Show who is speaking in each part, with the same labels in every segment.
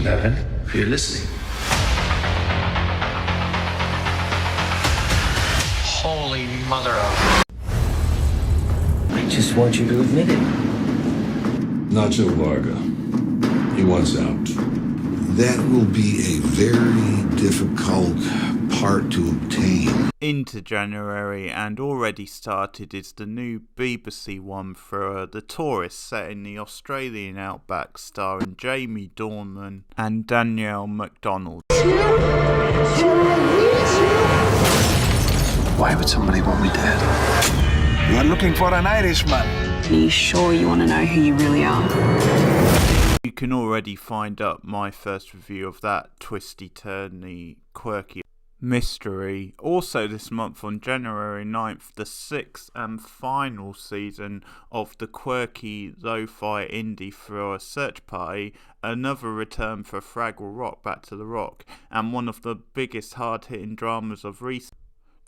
Speaker 1: Evan, are you listening?
Speaker 2: Holy mother of...
Speaker 1: I just want you to admit it.
Speaker 3: Nacho Varga. He wants out.
Speaker 4: That will be a very difficult part to obtain.
Speaker 5: Into January and already started is the new BBC one for The Tourist, set in the Australian outback, starring Jamie Dornan and Danielle MacDonald.
Speaker 1: Why would somebody want me dead?
Speaker 6: You're looking for an Irishman.
Speaker 7: Are you sure you want to know who you really are?
Speaker 5: You can already find up my first review of that twisty-turny, quirky mystery. Also this month on January 9th, the 6th and final season of the quirky lo-fi indie thriller Search Party, another return for Fraggle Rock, Back to the Rock, and one of the biggest hard-hitting dramas of recent.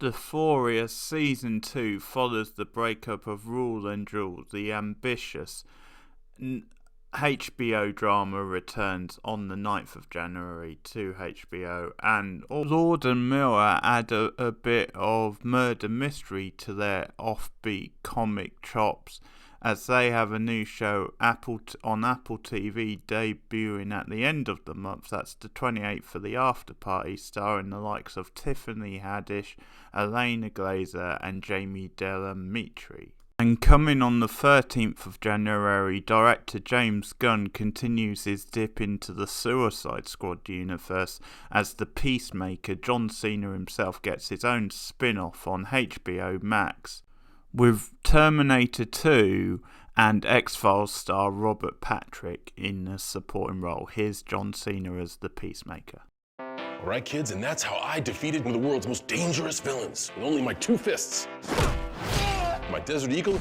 Speaker 5: Euphoria Season 2 follows the breakup of Rule and Jewel. The ambitious HBO drama returns on the 9th of January to HBO, and Lord and Miller add a bit of murder mystery to their offbeat comic chops, as they have a new show on Apple TV debuting at the end of the month. That's the 28th for the After Party, starring the likes of Tiffany Haddish, Elena Glazer and Jamie Delamitri. And coming on the 13th of January, director James Gunn continues his dip into the Suicide Squad universe as the Peacemaker, John Cena himself, gets his own spin-off on HBO Max, with Terminator 2 and X-Files star Robert Patrick in a supporting role. Here's John Cena as the Peacemaker.
Speaker 8: All right, kids, and that's how I defeated one of the world's most dangerous villains with only my 2 fists. My Desert Eagle,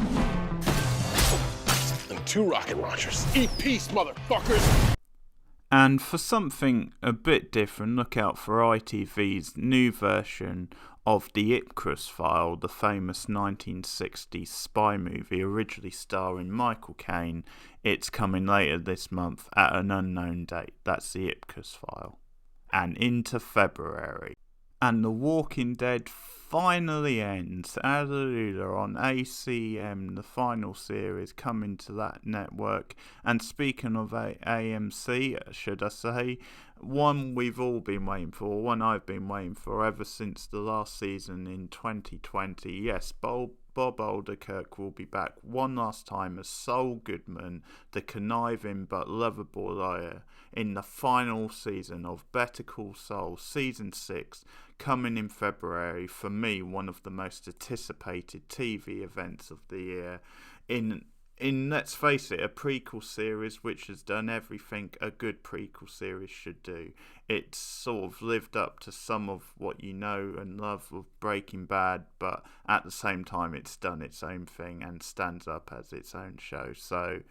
Speaker 8: and 2 rocket launchers. Eat peace, motherfuckers!
Speaker 5: And for something a bit different, look out for ITV's new version of The Ipcress File, the famous 1960s spy movie originally starring Michael Caine. It's coming later this month at an unknown date. That's The Ipcress File. And into February. And The Walking Dead finally ends. Hallelujah, on ACM, the final series coming to that network. And speaking of AMC, should I say, one we've all been waiting for, one I've been waiting for ever since the last season in 2020. Yes, Bob Odenkirk will be back one last time as Saul Goodman, the conniving but lovable lawyer, in the final season of Better Call Saul, Season 6, coming in February. For me, one of the most anticipated TV events of the year. In let's face it, a prequel series which has done everything a good prequel series should do. It's sort of lived up to some of what you know and love of Breaking Bad, but at the same time it's done its own thing and stands up as its own show. So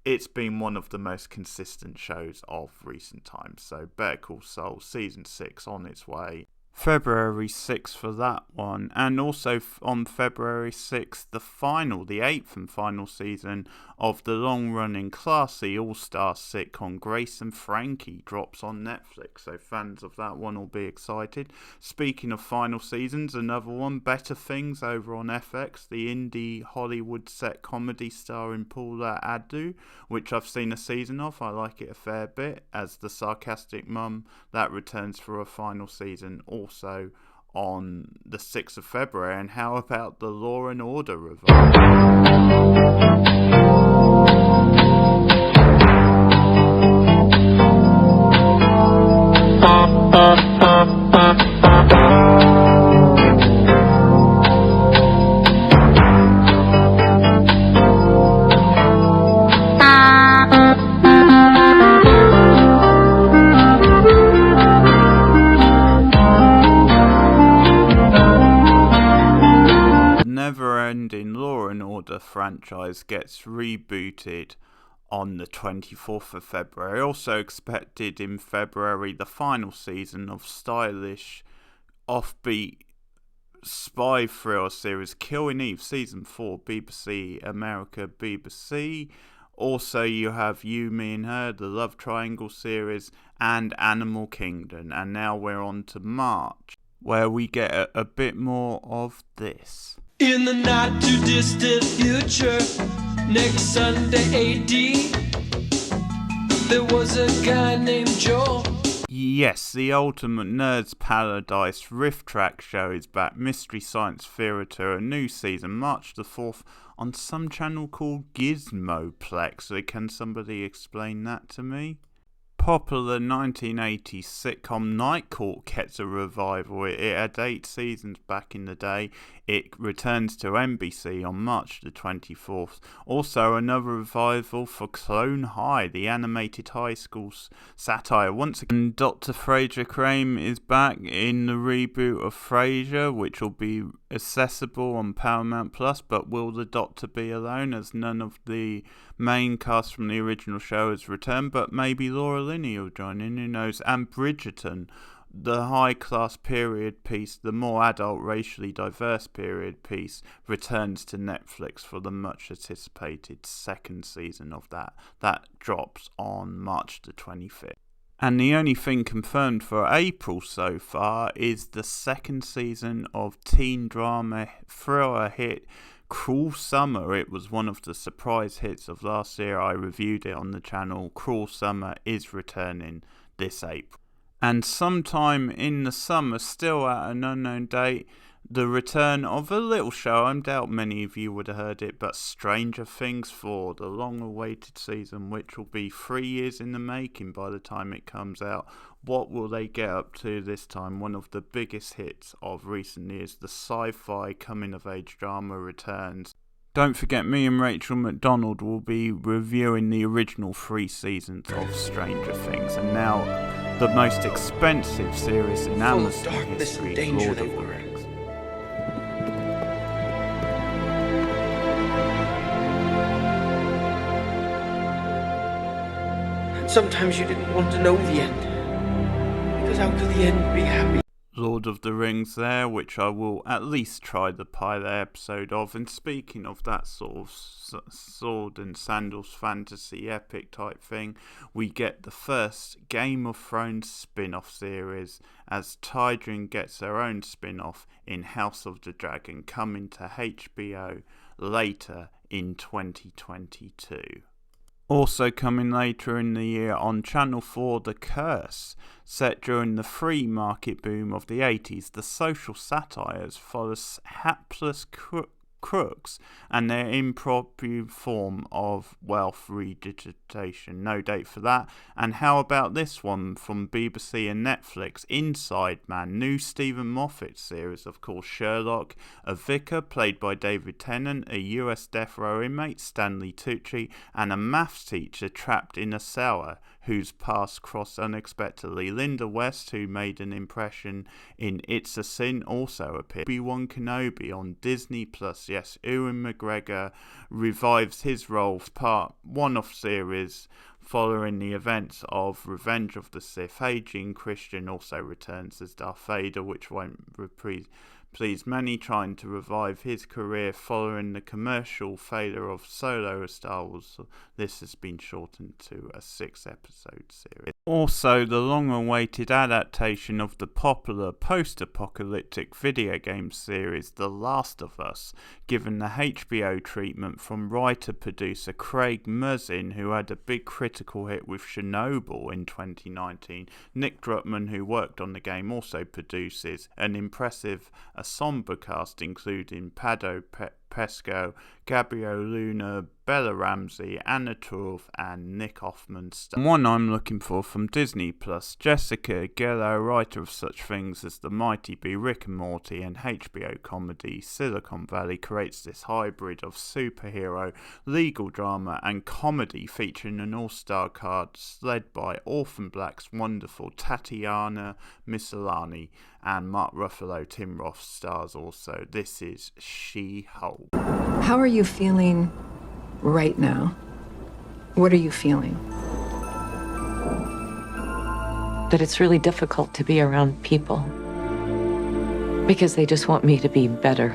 Speaker 5: it's been one of the most consistent shows of recent times. So Better Call Saul Season 6 on its way. February 6th for that one, and also on February 6th the 8th and final season of the long-running classy all-star sitcom Grace and Frankie drops on Netflix, so fans of that one will be excited. Speaking of final seasons, another one, Better Things, over on FX, the indie Hollywood set comedy starring Paula Abdul, which I've seen a season of. I like it a fair bit, as the sarcastic mum. That returns for a final season also on the 6th of February. And how about the Law and Order revival? Never-ending Law and Order franchise gets rebooted on the 24th of February. Also expected in February, the final season of stylish, offbeat spy thriller series Killing Eve Season 4, BBC America, BBC. Also, you have You, Me and Her, the Love Triangle series, and Animal Kingdom. And now we're on to March, where we get a bit more of this.
Speaker 6: In the not too distant future, next Sunday AD, there was a guy named Joel.
Speaker 5: Yes, the Ultimate Nerds Paradise Riff Track show is back. Mystery Science Theater, a new season, March the 4th, on some channel called Gizmoplex. So can somebody explain that to me? Popular 1980s sitcom Night Court gets a revival. It had 8 seasons back in the day. It returns to NBC on March the 24th. Also, another revival for Clone High, the animated high school satire. Once again, Dr. Frasier Crane is back in the reboot of Frasier, which will be accessible on Paramount Plus. But will the Doctor be alone, as none of the main cast from the original show has returned? But maybe Laura Linney will join in, who knows? And Bridgerton, the high-class period piece, the more adult, racially diverse period piece, returns to Netflix for the much-anticipated second season of that. That drops on March the 25th. And the only thing confirmed for April so far is the second season of teen drama thriller hit Cruel Summer. It was one of the surprise hits of last year. I reviewed it on the channel. Cruel Summer is returning this April. And sometime in the summer, still at an unknown date, the return of a little show. I doubt many of you would have heard it, but Stranger Things 4, the long-awaited season, which will be 3 years in the making by the time it comes out. What will they get up to this time? One of the biggest hits of recent years, the sci-fi coming-of-age drama returns. Don't forget, me and Rachel McDonald will be reviewing the original 3 seasons of Stranger Things, and now the most expensive series in Amazon history, Lord of the Rings.
Speaker 1: Sometimes you didn't want to know the end, because how could the end be happy?
Speaker 5: Lord of the Rings there, which I will at least try the pilot episode of. And speaking of that sort of sword and sandals fantasy epic type thing, we get the first Game of Thrones spin-off series, as Tydrin gets her own spin-off in House of the Dragon, coming to HBO later in 2022. Also coming later in the year on Channel 4, The Curse. Set during the free market boom of the 80s, the social satires follow hapless crooks and their improper form of wealth redigitation. No date for that. And how about this one from BBC and Netflix? Inside Man, new Stephen Moffat series, of course. Sherlock, a vicar played by David Tennant, a US death row inmate, Stanley Tucci, and a maths teacher trapped in a cellar whose paths cross unexpectedly. Linda West, who made an impression in It's a Sin, also appeared. Obi-Wan Kenobi on Disney Plus. Yes, Ewan McGregor revives his role as part one of series following the events of Revenge of the Sith. Hayden Christensen also returns as Darth Vader, which won't please many, trying to revive his career following the commercial failure of Solo, a Star Wars. This has been shortened to a 6-episode series. Also, the long-awaited adaptation of the popular post-apocalyptic video game series The Last of Us, given the HBO treatment from writer-producer Craig Mazin, who had a big critical hit with Chernobyl in 2019. Nick Druckmann, who worked on the game, also produces an impressive ensemble cast including Pado Pesco, Gabrielle Luna, Bella Ramsey, Anna Torv, and Nick Offerman. One I'm looking for from Disney Plus, Jessica Gello, writer of such things as The Mighty Bee, Rick and Morty, and HBO comedy Silicon Valley, creates this hybrid of superhero, legal drama, and comedy featuring an all-star cast led by Orphan Black's wonderful Tatiana Maslany, and Mark Ruffalo. Tim Roth stars also. This is She-Hulk.
Speaker 9: How are you feeling right now? What are you feeling?
Speaker 10: That it's really difficult to be around people because they just want me to be better.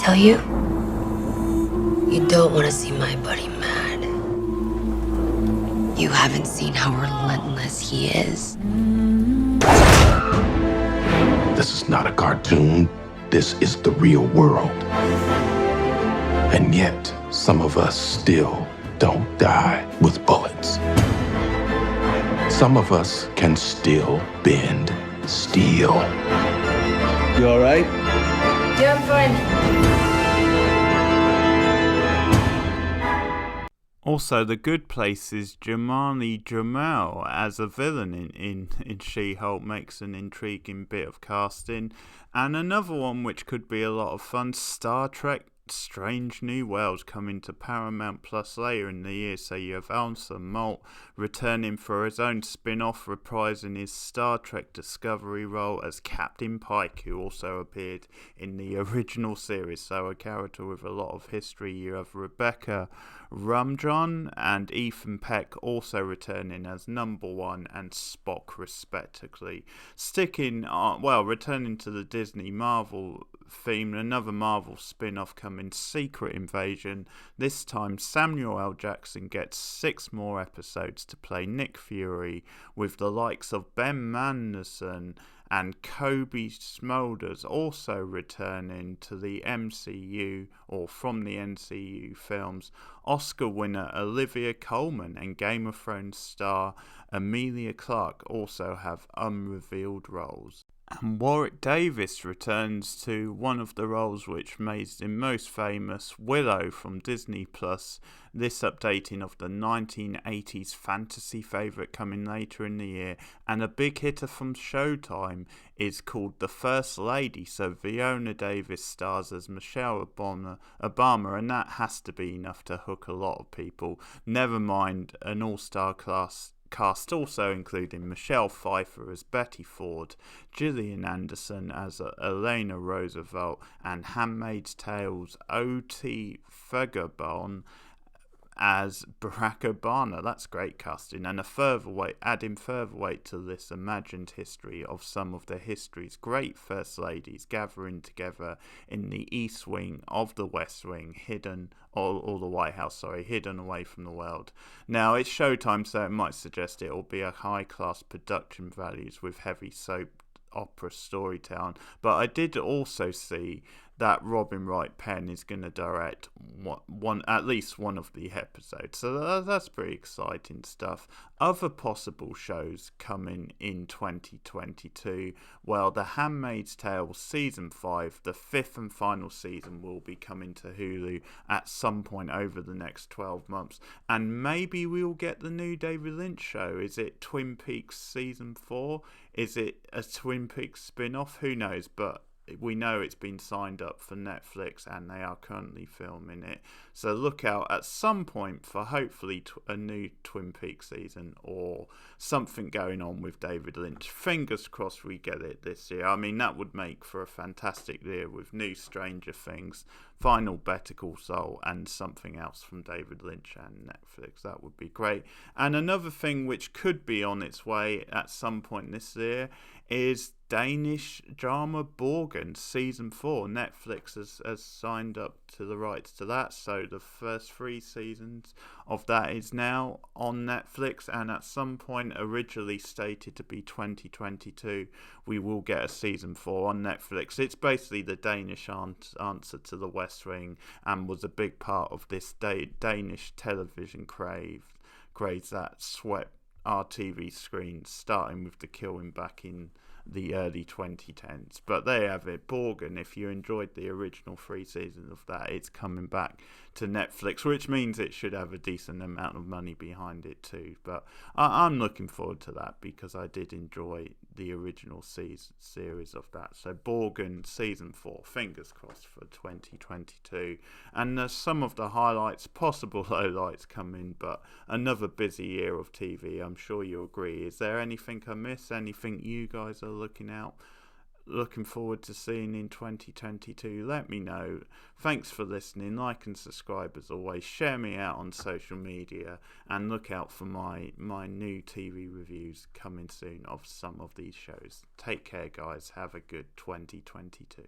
Speaker 11: tell you? You don't want to see my buddy mad. You haven't seen how relentless he is.
Speaker 12: This is not a cartoon. This is the real world. And yet, some of us still don't die with bullets. Some of us can still bend steel.
Speaker 1: You all right?
Speaker 11: Yeah, I'm fine.
Speaker 5: Also, The Good Place's Jamali Jamal as a villain in She-Hulk makes an intriguing bit of casting. And another one which could be a lot of fun, Star Trek Strange New Worlds, coming to Paramount Plus later in the year. So you have Anson Mount returning for his own spin-off, reprising his Star Trek Discovery role as Captain Pike, who also appeared in the original series. So a character with a lot of history. You have Rebecca Rumjon and Ethan Peck also returning as Number One and Spock respectively. Returning to the Disney Marvel theme, another Marvel spin-off coming, Secret Invasion. This time Samuel L. Jackson gets 6 more episodes to play Nick Fury, with the likes of Ben Mendelsohn and Kobe Smulders also returning to the MCU, or from the MCU films. Oscar winner Olivia Colman and Game of Thrones star Emilia Clarke also have unrevealed roles. And Warwick Davis returns to one of the roles which made him most famous, Willow from Disney+. This updating of the 1980s fantasy favourite coming later in the year. And a big hitter from Showtime is called The First Lady. So Viola Davis stars as Michelle Obama, and that has to be enough to hook a lot of people. Never mind an all-star cast also including Michelle Pfeiffer as Betty Ford, Gillian Anderson as Elena Roosevelt, and Handmaid's Tale's O.T. Fuggerbaum as Barack Obama. That's great casting, and adding further weight to this imagined history of some of the history's great first ladies gathering together in the East Wing of the West Wing, hidden away from the world. Now, it's Showtime, so it might suggest it will be a high-class production values with heavy soap opera storytelling, but I did also see that Robin Wright Penn is going to direct at least one of the episodes, so that's pretty exciting stuff. Other possible shows coming in 2022, well, The Handmaid's Tale Season 5, the 5th and final season, will be coming to Hulu at some point over the next 12 months, and maybe we'll get the new David Lynch show. Is it Twin Peaks Season 4? Is it a Twin Peaks spin-off? Who knows, but we know it's been signed up for Netflix and they are currently filming it. So look out at some point for hopefully a new Twin Peaks season or something going on with David Lynch. Fingers crossed we get it this year. I mean, that would make for a fantastic year with new Stranger Things, final Better Call Saul, and something else from David Lynch and Netflix. That would be great. And another thing which could be on its way at some point this year is Danish drama Borgen Season 4. Netflix has signed up to the rights to that, so the first 3 seasons of that is now on Netflix, and at some point, originally stated to be 2022, we will get a Season 4 on Netflix. It's basically the Danish answer to The West Wing, and was a big part of this Danish television craze that swept our TV screens, starting with The Killing back in the early 2010s. But there you have it, Borgen. If you enjoyed the original 3 seasons of that, it's coming back to Netflix, which means it should have a decent amount of money behind it too. But I'm looking forward to that because I did enjoy the original series of that. So Borgen Season 4, fingers crossed for 2022. And there's some of the highlights, possible lowlights coming, but another busy year of TV, I'm sure you agree. Is there anything I miss? Anything you guys are looking forward to seeing in 2022? Let me know. Thanks for listening. Like and subscribe as always. Share me out on social media, and look out for my new TV reviews coming soon of some of these shows. Take care, guys. Have a good 2022.